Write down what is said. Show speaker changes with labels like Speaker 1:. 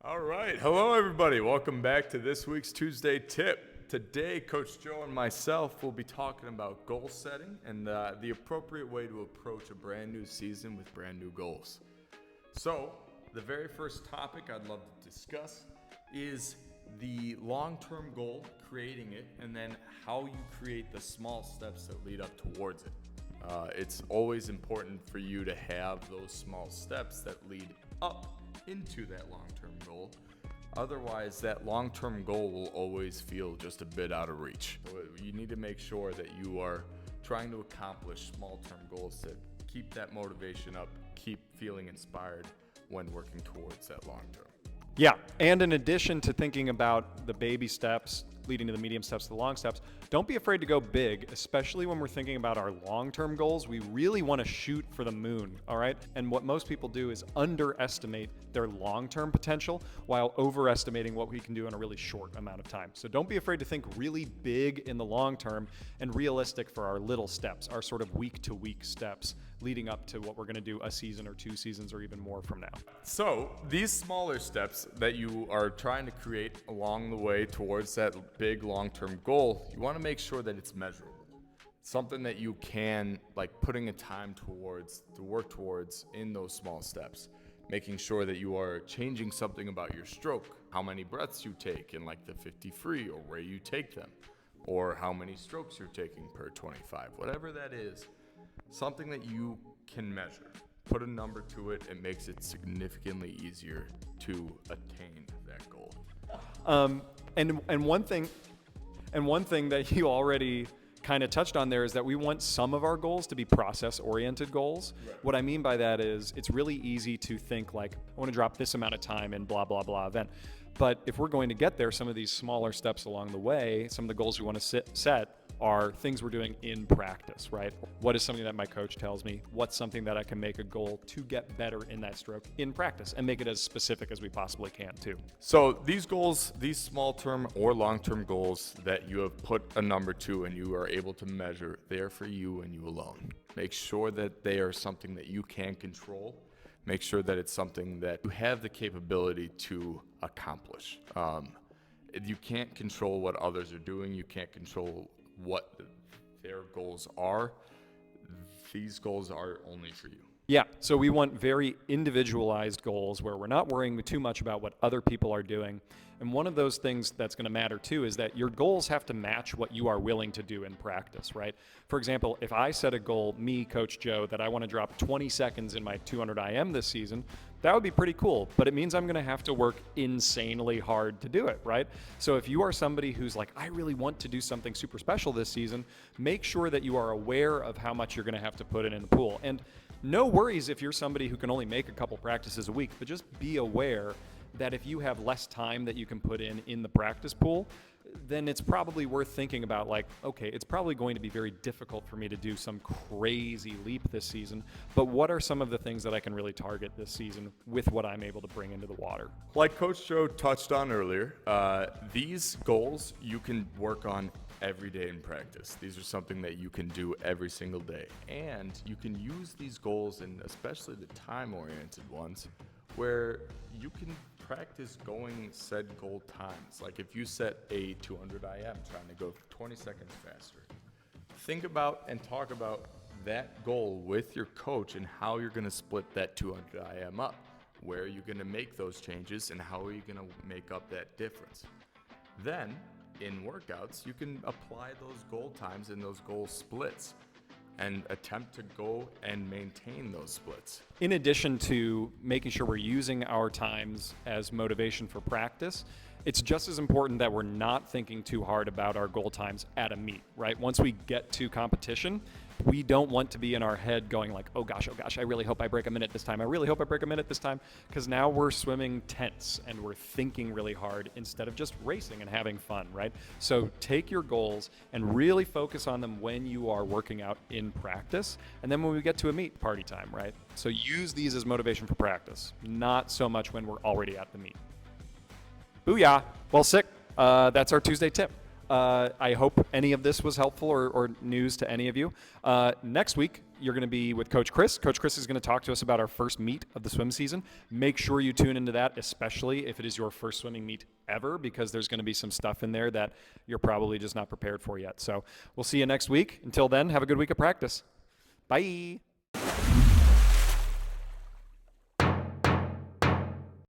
Speaker 1: All right. Hello, everybody. Welcome back to this week's Tuesday Tip. Today, Coach Joe and myself will be talking about goal setting and the appropriate way to approach a brand new season with brand new goals. So, the very first topic I'd love to discuss is the long-term goal, creating it, and then how you create the small steps that lead up towards it. It's always important for you to have those small steps that lead up into that long-term goal. Otherwise, that long-term goal will always feel just a bit out of reach. So you need to make sure that you are trying to accomplish small-term goals that keep that motivation up, keep feeling inspired when working towards that long-term.
Speaker 2: Yeah, and in addition to thinking about the baby steps leading to the medium steps to the long steps, don't be afraid to go big, especially when we're thinking about our long-term goals. We really want to shoot for the moon, all right? And what most people do is underestimate their long-term potential while overestimating what we can do in a really short amount of time. So don't be afraid to think really big in the long term and realistic for our little steps, our sort of week-to-week steps leading up to what we're going to do a season or 2 seasons or even more from now.
Speaker 1: So these smaller steps that you are trying to create along the way towards that big long-term goal, you want to make sure that it's measurable. Something that you can, like, putting a time towards, to work towards in those small steps. Making sure that you are changing something about your stroke, how many breaths you take in like the 50 free or where you take them, or how many strokes you're taking per 25, whatever that is. Something that you can measure. Put a number to it. It makes it significantly easier to attain that goal.
Speaker 2: And one thing that you already kind of touched on there is that we want some of our goals to be process-oriented goals.
Speaker 1: Right.
Speaker 2: What I mean by that is it's really easy to think like, I want to drop this amount of time in blah, blah, blah event. But if we're going to get there, some of these smaller steps along the way, some of the goals we want to set are things we're doing in practice, right? What is something that my coach tells me? What's something that I can make a goal to get better in that stroke in practice and make it as specific as we possibly can too.
Speaker 1: So these goals, these small-term or long-term goals that you have put a number to and you are able to measure, they are for you and you alone. Make sure that they are something that you can control. Make sure that it's something that you have the capability to accomplish. You can't control what others are doing. You can't control what their goals are. These goals are only for you.
Speaker 2: Yeah, so we want very individualized goals where we're not worrying too much about what other people are doing. And one of those things that's going to matter too is that your goals have to match what you are willing to do in practice, right? For example, if I set a goal, me, Coach Joe, that I want to drop 20 seconds in my 200 IM this season, that would be pretty cool, but it means I'm going to have to work insanely hard to do it, right? So if you are somebody who's like, I really want to do something super special this season, make sure that you are aware of how much you're going to have to put in the pool. And no worries if you're somebody who can only make a couple practices a week, but just be aware that if you have less time that you can put in the practice pool, then it's probably worth thinking about like, okay, it's probably going to be very difficult for me to do some crazy leap this season, but what are some of the things that I can really target this season with what I'm able to bring into the water?
Speaker 1: Like Coach Joe touched on earlier, these goals you can work on every day in practice. These are something that you can do every single day. And you can use these goals, and especially the time-oriented ones, where you can practice going said goal times. Like if you set a 200 IM trying to go 20 seconds faster, think about and talk about that goal with your coach and how you're going to split that 200 IM up. Where are you going to make those changes and how are you going to make up that difference? Then in workouts, you can apply those goal times and those goal splits and attempt to go and maintain those splits.
Speaker 2: In addition to making sure we're using our times as motivation for practice, it's just as important that we're not thinking too hard about our goal times at a meet, right? Once we get to competition, we don't want to be in our head going like, oh gosh, I really hope I break a minute this time. I really hope I break a minute this time. Because now we're swimming tense and we're thinking really hard instead of just racing and having fun, right? So take your goals and really focus on them when you are working out in practice. And then when we get to a meet, party time, right? So use these as motivation for practice, not so much when we're already at the meet. Booyah. Well, sick. That's our Tuesday tip. I hope any of this was helpful or news to any of you. Next week, you're going to be with Coach Chris. Coach Chris is going to talk to us about our first meet of the swim season. Make sure you tune into that, especially if it is your first swimming meet ever, because there's going to be some stuff in there that you're probably just not prepared for yet. So we'll see you next week. Until then, have a good week of practice. Bye.